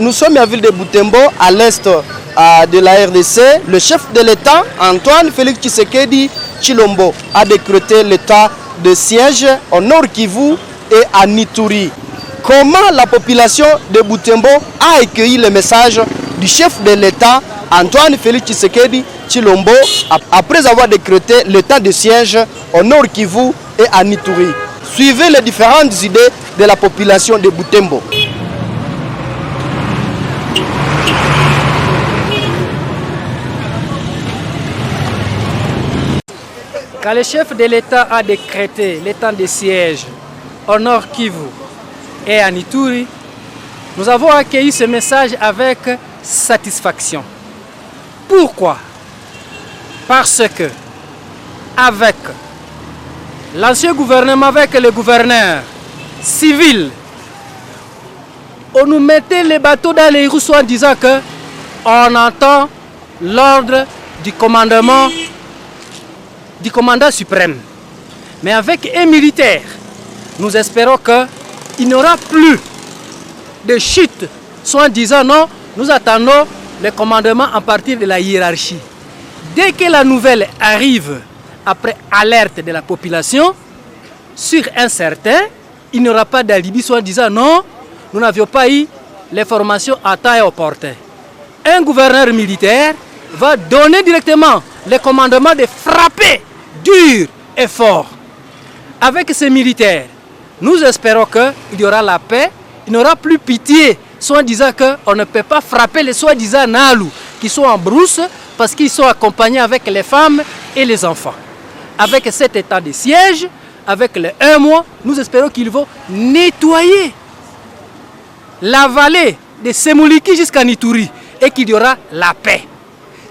nous sommes à la ville de Butembo, à l'est de la RDC. Le chef de l'État, Antoine Félix Tshisekedi Tshilombo, a décrété l'état de siège au Nord Kivu et à Ituri. Comment la population de Butembo a accueilli le message du chef de l'État, Antoine Félix Tshisekedi Tshilombo, après avoir décrété l'état de siège au Nord Kivu et à Ituri? Suivez les différentes idées de la population de Butembo. Quand le chef de l'État a décrété l'état de siège au Nord Kivu et à Ituri, nous avons accueilli ce message avec satisfaction. Pourquoi? Parce que avec l'ancien gouvernement, avec le gouverneur civil, on nous mettait les bateaux dans les roues en disant qu'on entend l'ordre du commandant suprême. Mais avec un militaire, nous espérons qu'il n'y aura plus de chute, soit en disant non, nous attendons le commandement à partir de la hiérarchie. Dès que la nouvelle arrive, après alerte de la population, sur un certain, il n'y aura pas d'alibi, soit en disant non, nous n'avions pas eu les formations à temps et opportun. Un gouverneur militaire va donner directement le commandement de frapper dur et fort. Avec ces militaires, nous espérons qu'il y aura la paix, il n'y aura plus pitié, soit disant qu'on ne peut pas frapper les soi-disant Nalou qui sont en brousse parce qu'ils sont accompagnés avec les femmes et les enfants. Avec cet état de siège, avec les 1 mois, nous espérons qu'ils vont nettoyer la vallée de Semuliki jusqu'à Ituri et qu'il y aura la paix.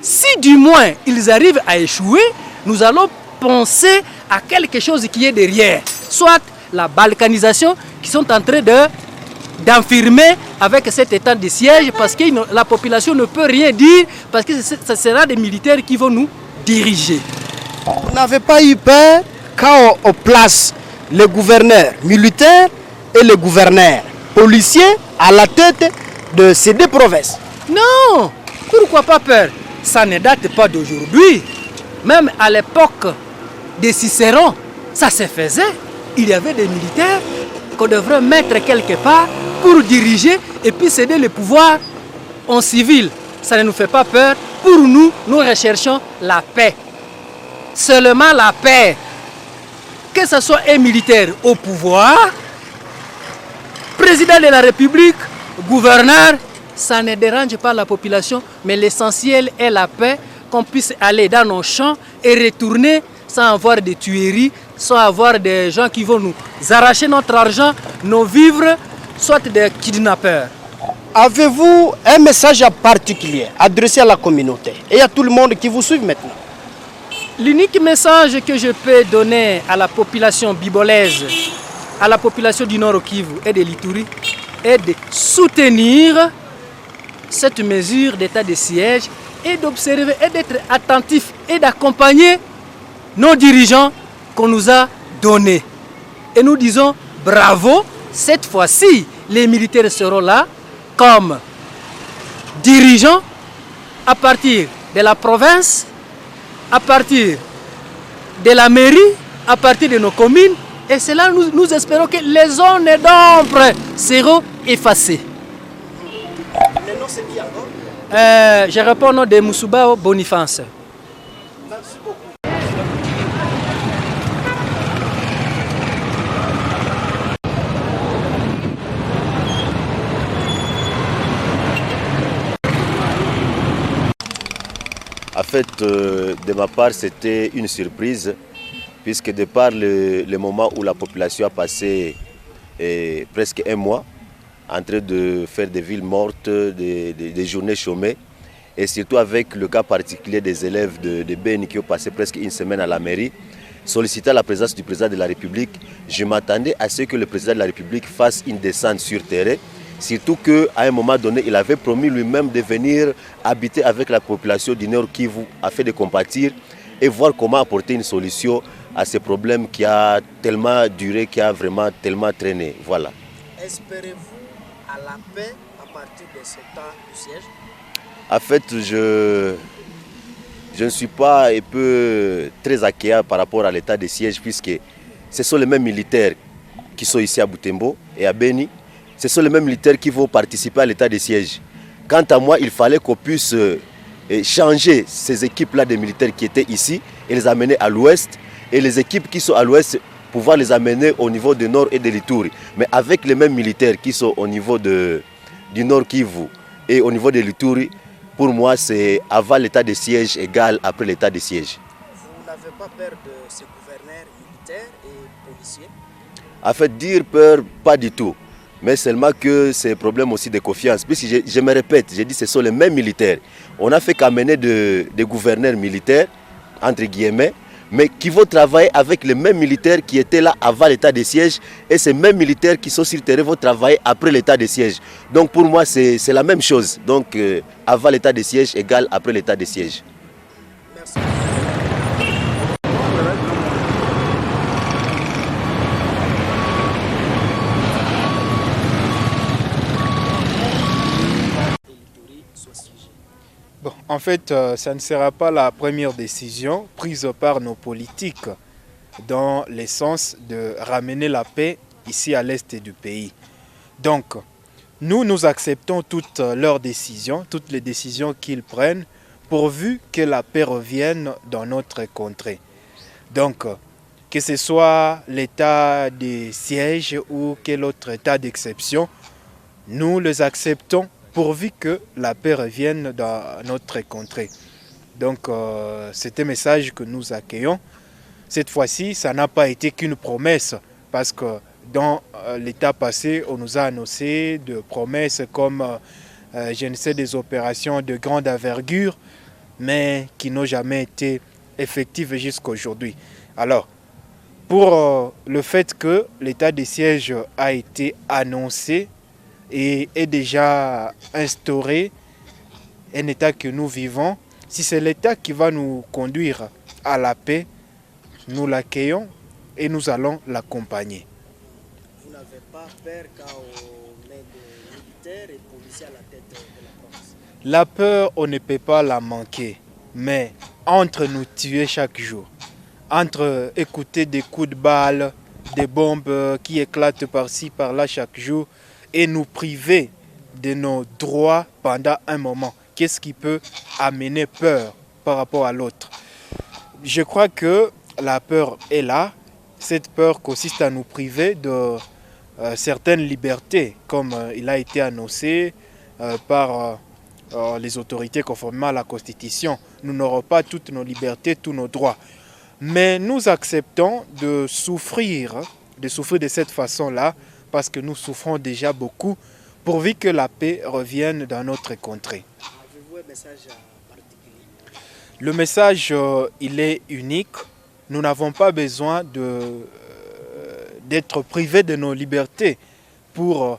Si du moins ils arrivent à échouer, nous allons penser à quelque chose qui est derrière, soit la balkanisation qui sont en train d'enfirmer avec cet état de siège parce que la population ne peut rien dire parce que ce sera des militaires qui vont nous diriger. Vous n'avez pas eu peur quand on place le gouverneur militaire et le gouverneur policier à la tête de ces 2 provinces? Non, pourquoi pas peur? Ça ne date pas d'aujourd'hui. Même à l'époque de Cicéron, ça se faisait. Il y avait des militaires qu'on devrait mettre quelque part pour diriger et puis céder le pouvoir en civil. Ça ne nous fait pas peur. Pour nous, nous recherchons la paix. Seulement la paix. Que ce soit un militaire au pouvoir, président de la République, gouverneur, ça ne dérange pas la population, mais l'essentiel est la paix, qu'on puisse aller dans nos champs et retourner sans avoir de tueries, sans avoir des gens qui vont nous arracher notre argent, nos vivres, soit des kidnappeurs. Avez-vous un message particulier adressé à la communauté et à tout le monde qui vous suit maintenant? L'unique message que je peux donner à la population bibolaise, à la population du Nord Kivu et de l'Ituri, est de soutenir cette mesure d'état de siège et d'observer et d'être attentif et d'accompagner nos dirigeants qu'on nous a donnés. Et nous disons bravo, cette fois-ci, les militaires seront là comme dirigeants à partir de la province, à partir de la mairie, à partir de nos communes. Et cela, nous espérons que les zones d'ombre seront effacées. Le nom c'est qui encore? Je réponds au nom de Moussouba Boniface. Merci beaucoup. En fait, de ma part, c'était une surprise, puisque de par le moment où la population a passé presque 1 mois en train de faire des villes mortes, des journées chômées, et surtout avec le cas particulier des élèves de Beni qui ont passé presque 1 semaine à la mairie, sollicitant la présence du président de la République, je m'attendais à ce que le président de la République fasse une descente sur terrain. Surtout qu'à un moment donné, il avait promis lui-même de venir habiter avec la population du Nord Kivu afin de compatir et voir comment apporter une solution à ce problème qui a tellement duré, qui a vraiment tellement traîné. Voilà. Espérez-vous à la paix à partir de ce temps du siège? En fait, je ne suis pas un peu très accueillant par rapport à l'état de siège, puisque ce sont les mêmes militaires qui sont ici à Butembo et à Beni. Ce sont les mêmes militaires qui vont participer à l'état de siège. Quant à moi, il fallait qu'on puisse changer ces équipes-là de militaires qui étaient ici et les amener à l'ouest. Et les équipes qui sont à l'ouest, pouvoir les amener au niveau du nord et de l'Ituri. Mais avec les mêmes militaires qui sont au niveau du nord Kivu et au niveau de l'Ituri, pour moi, c'est avant l'état de siège égal après l'état de siège. Vous n'avez pas peur de ces gouverneurs militaires et policiers? En fait, dire peur, pas du tout. Mais seulement que c'est un problème aussi de confiance. Puisque je me répète, j'ai dit que ce sont les mêmes militaires. On a fait qu'amener des gouverneurs militaires, entre guillemets, mais qui vont travailler avec les mêmes militaires qui étaient là avant l'état de siège. Et ces mêmes militaires qui sont sur le terrain vont travailler après l'état de siège. Donc pour moi, c'est la même chose. Donc avant l'état de siège égale après l'état de siège. Merci. Bon, en fait, ça ne sera pas la première décision prise par nos politiques dans le sens de ramener la paix ici à l'est du pays. Donc, nous acceptons toutes leurs décisions, toutes les décisions qu'ils prennent, pourvu que la paix revienne dans notre contrée. Donc, que ce soit l'état de siège ou quel autre état d'exception, nous les acceptons pourvu que la paix revienne dans notre contrée. Donc, c'est un message que nous accueillons. Cette fois-ci, ça n'a pas été qu'une promesse, parce que dans l'état passé, on nous a annoncé de promesses comme, je ne sais, des opérations de grande envergure, mais qui n'ont jamais été effectives jusqu'à aujourd'hui. Alors, pour le fait que l'état de siège a été annoncé, et est déjà instauré, un état que nous vivons, si c'est l'état qui va nous conduire à la paix, nous l'accueillons et nous allons l'accompagner. Vous n'avez pas peur quand on met des militaires et policiers à la tête de la province? La peur, on ne peut pas la manquer, mais entre nous tuer chaque jour, entre écouter des coups de balle, des bombes qui éclatent par-ci, par-là chaque jour, et nous priver de nos droits pendant un moment. Qu'est-ce qui peut amener peur par rapport à l'autre? Je crois que la peur est là. Cette peur consiste à nous priver de certaines libertés, comme il a été annoncé par les autorités conformément à la Constitution. Nous n'aurons pas toutes nos libertés, tous nos droits. Mais nous acceptons de souffrir de cette façon-là, parce que nous souffrons déjà beaucoup, pourvu que la paix revienne dans notre contrée. Avez-vous un message particulier? Le message, il est unique. Nous n'avons pas besoin d'être privés de nos libertés pour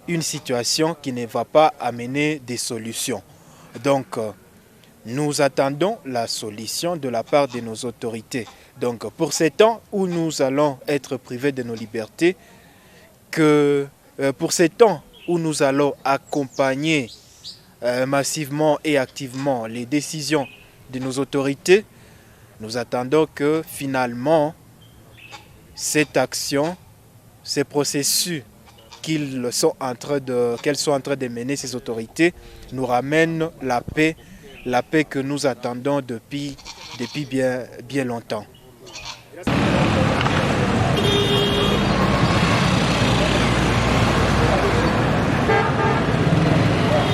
une situation qui ne va pas amener des solutions. Donc, nous attendons la solution de la part de nos autorités. Donc, pour ces temps où nous allons être privés de nos libertés, pour ces temps où nous allons accompagner massivement et activement les décisions de nos autorités, nous attendons que finalement cette action, ces processus qu'elles sont en train de mener, ces autorités, nous ramènent la paix que nous attendons depuis bien longtemps.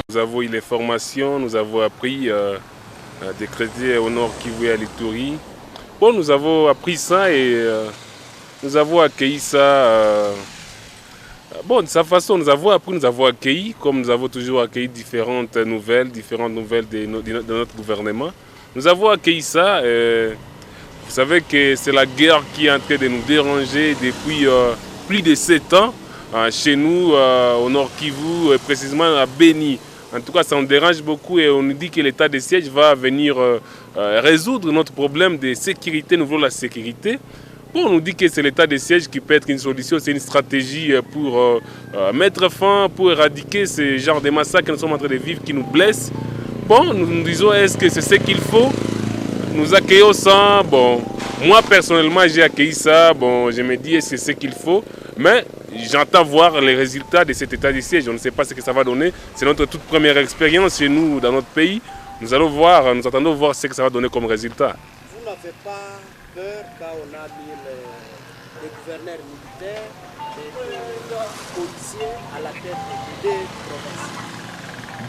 Nous avons eu les formations, nous avons appris des crédits au nord Kivu et à l'Ituri. Bon, nous avons appris ça et nous avons accueilli ça. Bon, de sa façon, nous avons appris, nous avons accueilli, comme nous avons toujours accueilli différentes nouvelles de notre gouvernement. Nous avons accueilli ça. Vous savez que c'est la guerre qui est en train de nous déranger depuis plus de 7 ans chez nous, au nord Kivu, précisément à Beni. En tout cas, ça nous dérange beaucoup et on nous dit que l'état de siège va venir résoudre notre problème de sécurité. Nous voulons la sécurité. Bon, on nous dit que c'est l'état de siège qui peut être une solution, c'est une stratégie pour mettre fin, pour éradiquer ce genre de massacres que nous sommes en train de vivre, qui nous blessent. Bon, nous nous disons, est-ce que c'est ce qu'il faut? Nous accueillons ça. Bon, moi personnellement, j'ai accueilli ça. Bon, je me dis, est-ce que c'est ce qu'il faut? Mais j'entends voir les résultats de cet état de siège. Je ne sais pas ce que ça va donner. C'est notre toute première expérience chez nous, dans notre pays. Nous allons voir, nous attendons voir ce que ça va donner comme résultat. Vous n'avez pas peur quand on a mis les gouverneurs militaires et les policiers à la tête des provinces?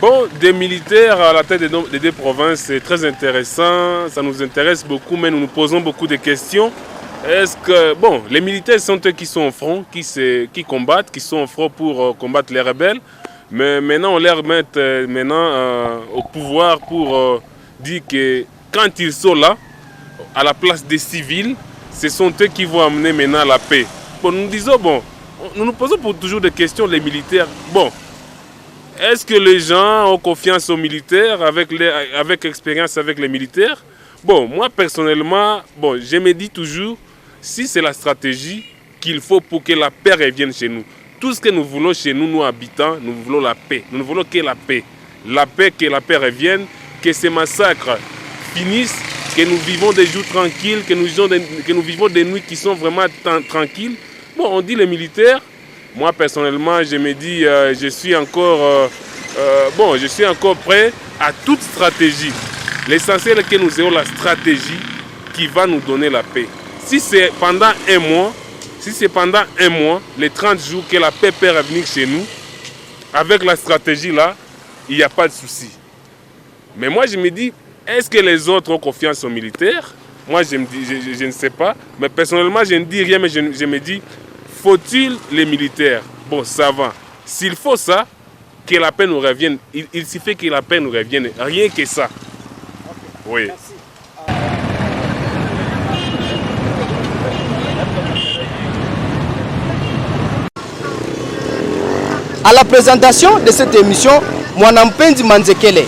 Bon, des militaires à la tête des deux provinces, c'est très intéressant. Ça nous intéresse beaucoup, mais nous nous posons beaucoup de questions. Est-ce que, bon, les militaires sont eux qui sont au front, qui combattent, qui sont au front pour combattre les rebelles. Mais maintenant, on leur met au pouvoir pour dire que quand ils sont là, à la place des civils, ce sont eux qui vont amener maintenant la paix. Bon, nous disons, bon, nous nous posons toujours des questions, les militaires. Bon, est-ce que les gens ont confiance aux militaires, avec expérience avec les militaires? Bon, moi personnellement, bon, je me dis toujours, si c'est la stratégie qu'il faut pour que la paix revienne chez nous. Tout ce que nous voulons chez nous, nous habitants, nous voulons la paix. Nous ne voulons que la paix. La paix, que la paix revienne, que ces massacres finissent, que nous vivons des jours tranquilles, que nous vivons des nuits qui sont vraiment tranquilles. Bon, on dit les militaires. Moi, personnellement, je me dis, je suis encore prêt à toute stratégie. L'essentiel est que nous ayons la stratégie qui va nous donner la paix. Si c'est pendant un mois, les 30 jours que la paix peut revenir chez nous, avec la stratégie là, il n'y a pas de souci. Mais moi, je me dis, est-ce que les autres ont confiance aux militaires? Moi, je ne sais pas. Mais personnellement, je ne dis rien, mais je me dis, faut-il les militaires? Bon, ça va. S'il faut ça, que la paix nous revienne. Il suffit que la paix nous revienne. Rien que ça. Oui. Merci. À la présentation de cette émission, Mwanampendi Manzekele.